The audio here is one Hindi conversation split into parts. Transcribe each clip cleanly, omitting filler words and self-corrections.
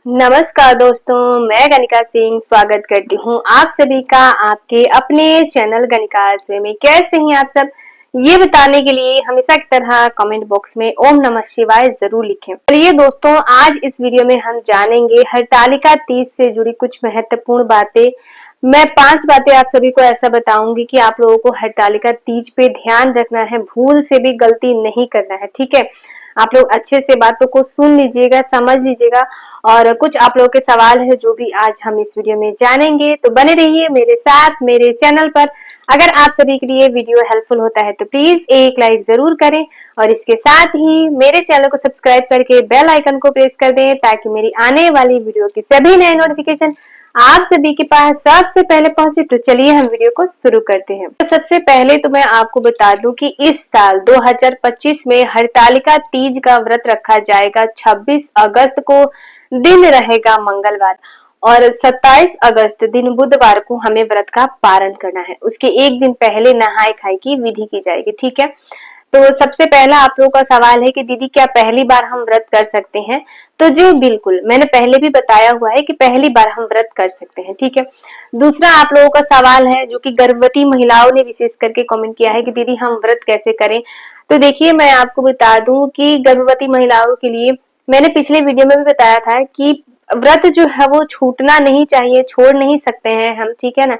नमस्कार दोस्तों, मैं गणिका सिंह स्वागत करती हूँ आप सभी का आपके अपने चैनल गणिका रसोई में। कैसे हैं आप सब, ये बताने के लिए हमेशा की तरह कमेंट बॉक्स में ओम नमः शिवाय जरूर लिखें। चलिए दोस्तों, आज इस वीडियो में हम जानेंगे हरतालिका तीज से जुड़ी कुछ महत्वपूर्ण बातें। मैं 5 बातें आप सभी को ऐसा बताऊंगी कि आप लोगों को हरतालिका तीज पे ध्यान रखना है, भूल से भी गलती नहीं करना है। ठीक है, आप लोग अच्छे से बातों को सुन लीजिएगा, समझ लीजिएगा और कुछ आप लोगों के सवाल है जो भी आज हम इस वीडियो में जानेंगे। तो बने रहिए मेरे साथ मेरे चैनल पर। अगर आप सभी के लिए वीडियो हेल्पफुल होता है तो प्लीज एक लाइक जरूर करें और इसके साथ ही मेरे चैनल को सब्सक्राइब करके बेल आइकन को प्रेस कर दें ताकि मेरी आने वाली वीडियो की सभी नए नोटिफिकेशन आप सभी के पास सबसे पहले पहुंचे। तो चलिए हम वीडियो को शुरू करते हैं। तो सबसे पहले तो मैं आपको बता दूं कि इस साल 2025 में हरतालिका तीज का व्रत रखा जाएगा। 26 अगस्त को दिन रहेगा मंगलवार और 27 अगस्त दिन बुधवार को हमें व्रत का पारण करना है। उसके एक दिन पहले नहाय खाए की विधि की जाएगी। ठीक है, तो सबसे पहला आप लोगों का सवाल है कि दीदी क्या पहली बार हम व्रत कर सकते हैं? तो जी बिल्कुल, मैंने पहले भी बताया हुआ है कि पहली बार हम व्रत कर सकते हैं। ठीक है, दूसरा आप लोगों का सवाल है जो कि गर्भवती महिलाओं ने विशेष करके कमेंट किया है कि दीदी हम व्रत कैसे करें। तो देखिए, मैं आपको बता दूं कि गर्भवती महिलाओं के लिए मैंने पिछले वीडियो में भी बताया था कि व्रत जो है वो छूटना नहीं चाहिए, छोड़ नहीं सकते हैं हम। ठीक है ना,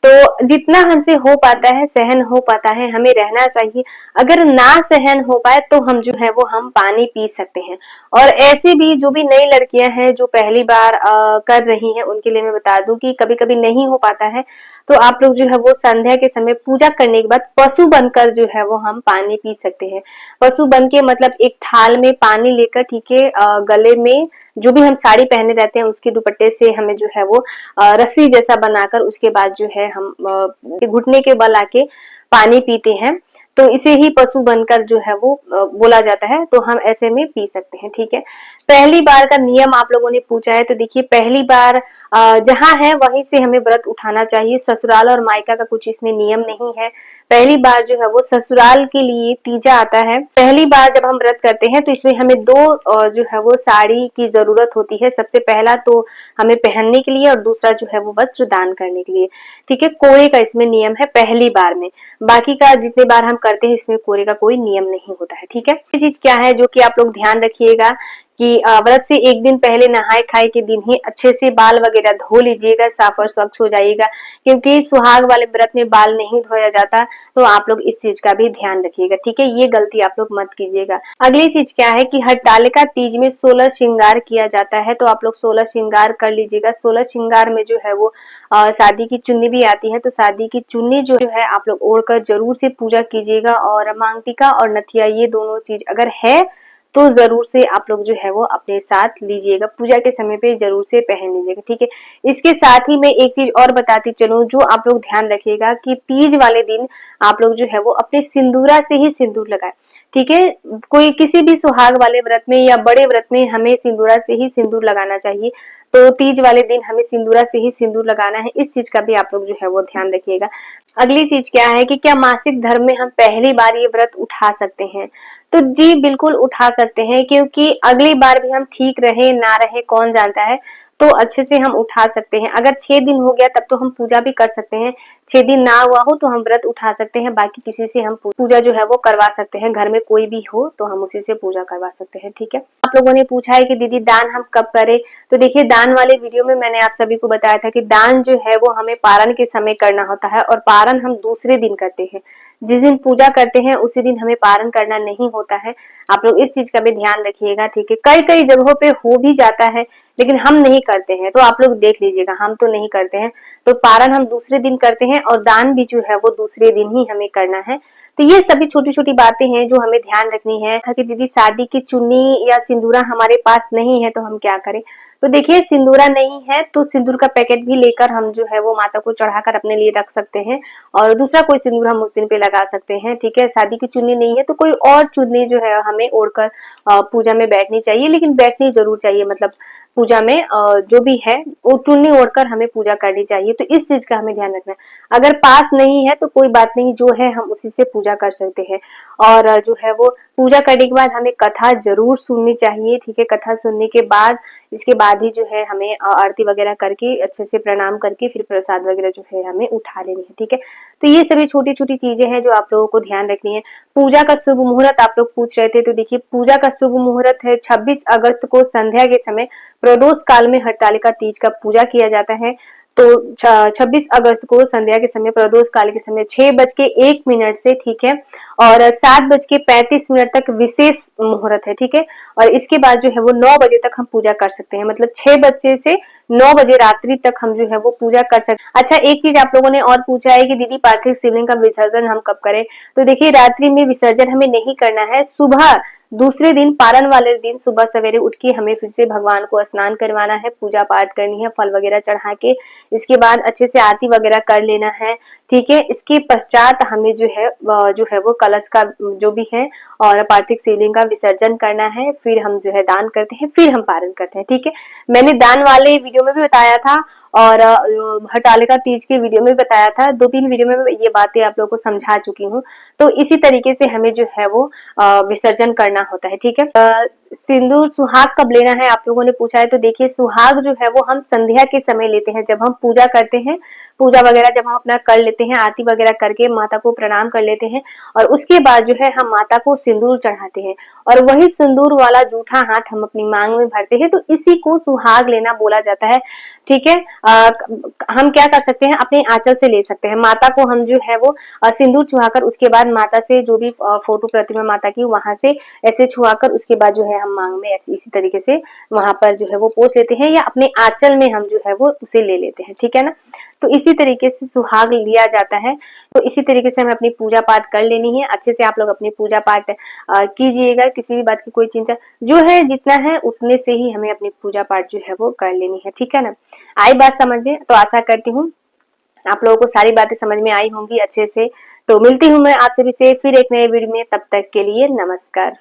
तो जितना हमसे हो पाता है, सहन हो पाता है, हमें रहना चाहिए। अगर ना सहन हो पाए तो हम जो है वो हम पानी पी सकते हैं। और ऐसे भी जो भी नई लड़कियां हैं जो पहली बार कर रही हैं, उनके लिए मैं बता दूं कि कभी कभी नहीं हो पाता है तो आप लोग जो है वो संध्या के समय पूजा करने के बाद पशु बनकर जो है वो हम पानी पी सकते हैं। पशु बन के मतलब एक थाल में पानी लेकर, ठीक है, गले में जो भी हम साड़ी पहने रहते हैं उसके दुपट्टे से हमें जो है वो रस्सी जैसा बनाकर उसके बाद जो है हम घुटने के बल आके पानी पीते हैं। तो इसे ही पशु बनकर जो है वो बोला जाता है, तो हम ऐसे में पी सकते हैं। ठीक है, पहली बार का नियम आप लोगों ने पूछा है, तो देखिए पहली बार जहां है वहीं से हमें व्रत उठाना चाहिए। ससुराल और मायका का कुछ इसमें नियम नहीं है। पहली बार जो है वो ससुराल के लिए तीजा आता है। पहली बार जब हम व्रत करते हैं तो इसमें हमें दो जो है वो साड़ी की जरूरत होती है। सबसे पहला तो हमें पहनने के लिए और दूसरा जो है वो वस्त्र दान करने के लिए। ठीक है, कोरे का इसमें नियम है पहली बार में। बाकी का जितने बार हम करते हैं इसमें कोरे का कोई नियम नहीं होता है। ठीक है, ये चीज क्या है जो कि आप लोग ध्यान रखिएगा कि व्रत से एक दिन पहले नहाए खाए के दिन ही अच्छे से बाल वगैरह धो लीजिएगा, साफ और स्वच्छ हो जाइएगा। क्योंकि सुहाग वाले व्रत में बाल नहीं धोया जाता, तो आप लोग इस चीज का भी ध्यान रखिएगा। ठीक है, ये गलती आप लोग मत कीजिएगा। अगली चीज क्या है कि हरतालिका तीज में 16 श्रृंगार किया जाता है, तो आप लोग 16 श्रृंगार कर लीजिएगा। 16 श्रृंगार में जो है वो शादी की चुन्नी भी आती है, तो शादी की चुन्नी जो है आप लोग ओढ़कर जरूर से पूजा कीजिएगा। और मांगटिका और नथिया ये दोनों चीज अगर है तो जरूर से आप लोग जो है वो अपने साथ लीजिएगा, पूजा के समय पे जरूर से पहन लीजिएगा। ठीक है, इसके साथ ही मैं एक चीज और बताती चलूं जो आप लोग ध्यान रखिएगा कि तीज वाले दिन आप लोग जो है वो अपने सिंदूरा से ही सिंदूर लगाए। ठीक है, कोई किसी भी सुहाग वाले व्रत में या बड़े व्रत में हमें सिंदूरा से ही सिंदूर लगाना चाहिए। तो तीज वाले दिन हमें सिंदूरा से ही सिंदूर लगाना है, इस चीज का भी आप लोग जो है वो ध्यान रखिएगा। अगली चीज क्या है कि क्या मासिक धर्म में हम पहली बार ये व्रत उठा सकते हैं? तो जी बिल्कुल उठा सकते हैं, क्योंकि अगली बार भी हम ठीक रहे ना रहे कौन जानता है, तो अच्छे से हम उठा सकते हैं। अगर 6 दिन हो गया तब तो हम पूजा भी कर सकते हैं, 6 दिन ना हुआ हो तो हम व्रत उठा सकते हैं। बाकी किसी से हम पूजा जो है वो करवा सकते हैं, घर में कोई भी हो तो हम उसी से पूजा करवा सकते हैं। ठीक है, आप लोगों ने पूछा है कि दीदी दान हम कब करें? तो देखिए, दान वाले वीडियो में मैंने आप सभी को बताया था कि दान जो है वो हमें पारण के समय करना होता है और पारण हम दूसरे दिन करते हैं। जिस दिन पूजा करते हैं उसी दिन हमें पारण करना नहीं होता है। आप लोग इस चीज का भी ध्यान रखिएगा। ठीक है, कई कई जगहों पे हो भी जाता है लेकिन हम नहीं करते हैं, तो आप लोग देख लीजिएगा, हम तो नहीं करते हैं। तो पारण हम दूसरे दिन करते हैं और दान भी जो है वो दूसरे दिन ही हमें करना है। तो ये सभी छोटी छोटी बातें हैं जो हमें ध्यान रखनी है। था कि दीदी शादी की चुन्नी या सिंदूरा हमारे पास नहीं है तो हम क्या करें? तो देखिए, सिंदूरा नहीं है तो सिंदूर का पैकेट भी लेकर हम जो है वो माता को चढ़ाकर अपने लिए रख सकते हैं और दूसरा कोई सिंदूर हम उस दिन पे लगा सकते हैं। ठीक है, शादी की चुन्नी नहीं है तो कोई और चुन्नी जो है हमें ओढ़कर पूजा में बैठनी चाहिए, लेकिन बैठनी जरूर चाहिए। मतलब पूजा में जो भी है वो चुन्नी ओढ़कर हमें पूजा करनी चाहिए। तो इस चीज का हमें ध्यान रखना है। अगर पास नहीं है तो कोई बात नहीं, जो है हम उसी से पूजा कर सकते हैं। और जो है वो पूजा करने के बाद हमें कथा जरूर सुननी चाहिए। ठीक है, कथा सुनने के बाद इसके बाद ही जो है हमें आरती वगैरह करके अच्छे से प्रणाम करके फिर प्रसाद वगैरह जो है हमें उठा लेनी है, ठीक है। तो ये सभी छोटी-छोटी चीज़ें हैं जो आप लोगों को ध्यान रखनी है। पूजा का शुभ मुहूर्त आप लोग पूछ रहे थे, तो देखिए पूजा का शुभ मुहूर्त है 26 अगस्त को संध्या के समय प्रदोष काल में हरतालिका तीज का पूजा किया जाता है। तो 26 अगस्त को संध्या के समय प्रदोष काल के समय 6:01 से, ठीक है, और 7:35 तक विशेष मुहूर्त है, ठीक है। और इसके बाद जो है वो 9 बजे तक हम पूजा कर सकते हैं, मतलब 6 बजे से 9 बजे रात्रि तक हम जो है वो पूजा कर सकते हैं। अच्छा, एक चीज आप लोगों ने और पूछा है कि दीदी पार्थिव शिवलिंग का विसर्जन हम कब करें। तो देखिए रात्रि में विसर्जन हमें नहीं करना है, सुबह दूसरे दिन पारण वाले दिन सुबह सवेरे उठ के हमें फिर से भगवान को स्नान करवाना है, पूजा पाठ करनी है, फल वगैरह चढ़ा के इसके बाद अच्छे से आरती वगैरह कर लेना है, ठीक है। इसके पश्चात हमें जो है वो कलश का जो भी है और पार्थिव शिवलिंग का विसर्जन करना है, फिर हम जो है दान करते हैं, फिर हम पारण करते हैं, ठीक है। मैंने दान वाले वीडियो में भी बताया था और हरतालिका तीज के वीडियो में भी बताया था, 2-3 वीडियो में मैं ये बातें आप लोगों को समझा चुकी हूँ। तो इसी तरीके से हमें जो है वो विसर्जन करना होता है, ठीक है। सिंदूर सुहाग कब लेना है आप लोगों ने पूछा है। तो देखिए सुहाग जो है वो हम संध्या के समय लेते हैं, जब हम पूजा करते हैं, पूजा वगैरह जब हम अपना कर लेते हैं, आरती वगैरह करके माता को प्रणाम कर लेते हैं और उसके बाद जो है हम माता को सिंदूर चढ़ाते हैं और वही सिंदूर वाला जूठा हाथ हम अपनी मांग में भरते हैं, तो इसी को सुहाग लेना बोला जाता है, ठीक है। हम क्या कर सकते हैं, अपने आंचल से ले सकते हैं, माता को हम जो है वो सिंदूर छुआकर उसके बाद माता से जो भी फोटो प्रतिमा माता की वहां से ऐसे छुआकर उसके बाद जो है हम मांग में ऐसे इसी तरीके से वहां पर जो है वो पोंछ लेते हैं या अपने आंचल में हम जो है वो उसे ले लेते हैं, ठीक है ना। तो इसी तरीके से सुहाग लिया जाता है। तो इसी तरीके से हमें अपनी पूजा पाठ कर लेनी है, अच्छे से आप लोग अपनी पूजा पाठ कीजिएगा, किसी भी बात की कोई चिंता जो है जितना है उतने से ही हमें अपनी पूजा पाठ जो है वो कर लेनी है, ठीक है ना। आई बात समझ में। तो आशा करती हूँ आप लोगों को सारी बातें समझ में आई होंगी अच्छे से। तो मिलती हूँ मैं आप सभी से फिर एक नए वीडियो में, तब तक के लिए नमस्कार।